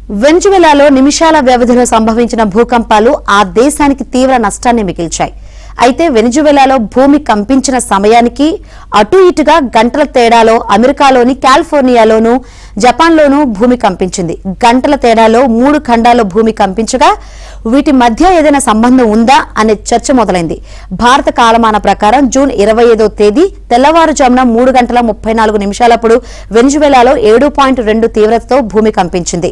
వెనిజువెలాలో నిమిషాల వ్యవధిలో సంభవించిన భూకంపాలు ఆ దేశానికి తీవ్ర నష్టాన్ని మిగిల్చాయి. అయితే వెనిజువెలాలో భూమి కంపించిన సమయానికి అటు ఇటుగా గంటల తేడాలో అమెరికాలోని కాలిఫోర్నియాలోనూ జపాన్లోనూ భూమి కంపించింది. గంటల తేడాలో 3 ఖండాల్లో భూమి కంపించగా వీటి మధ్య ఏదైనా సంబంధం ఉందా అనే చర్చ మొదలైంది. భారత కాలమాన ప్రకారం జూన్ 25వ తేదీ తెల్లవారుజామున 3:34 వెనిజువెలాలో 7.2 తీవ్రతతో భూమి కంపించింది.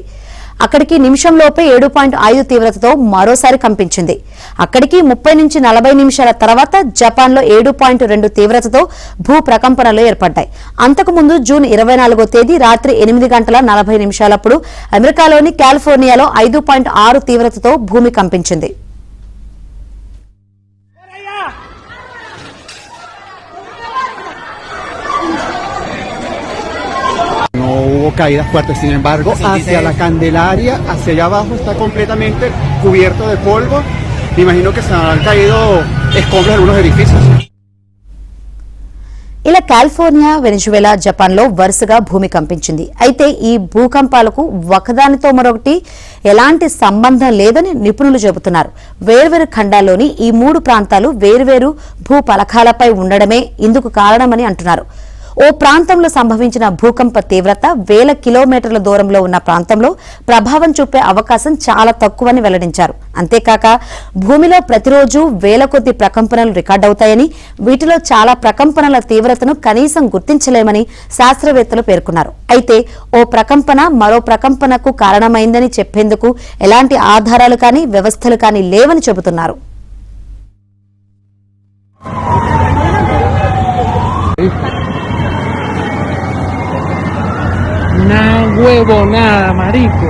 అక్కడికి నిమిషంలోపే 7.5 తీవ్రతతో మరోసారి కంపించింది. అక్కడికి 30 నుంచి 40 నిమిషాల తర్వాత జపాన్లో 7.2 తీవ్రతతో భూ ప్రకంపనలు ఏర్పడ్డాయి. అంతకుముందు జూన్ 24వ తేదీ రాత్రి 8:40 అమెరికాలోని కాలిఫోర్నియాలో 5.6 తీవ్రతతో భూమి కంపించింది. No hubo caídas fuertes, sin embargo, hacia la Candelaria, hacia allá abajo está completamente cubierto de polvo. Me imagino que se han caído escombros de algunos edificios. ఇలా కాలిఫోర్నియా, వెనిజువెలా, జపాన్లో వరుసగా భూమి కంపించింది. అయితే ఈ భూకంపాలకు ఒకదానితో మరొకటి ఎలాంటి సంబంధం లేదని నిపుణులు చెబుతున్నారు. వేర్వేరు ఖండాల్లోని ఈ 3 ప్రాంతాలు వేర్వేరు భూపలకాలపై ఉండడమే ఇందుకు కారణమని అంటున్నారు. ఓ ప్రాంతంలో సంభవించిన భూకంప తీవ్రత వేల కిలోమీటర్ల దూరంలో ఉన్న ప్రాంతంలో ప్రభావం చూపే అవకాశం చాలా తక్కువని వెల్లడించారు. అంతేకాక భూమిలో ప్రతిరోజు వేల కొద్ది ప్రకంపనలు రికార్డవుతాయని, వీటిలో చాలా ప్రకంపనల తీవ్రతను కనీసం గుర్తించలేమని శాస్త్రవేత్తలు పేర్కొన్నారు. అయితే ఓ ప్రకంపన మరో ప్రకంపనకు కారణమైందని చెప్పేందుకు ఎలాంటి ఆధారాలు కానీ వ్యవస్థలు కానీ లేవని చెబుతున్నారు. Nada huevo, nada, marico.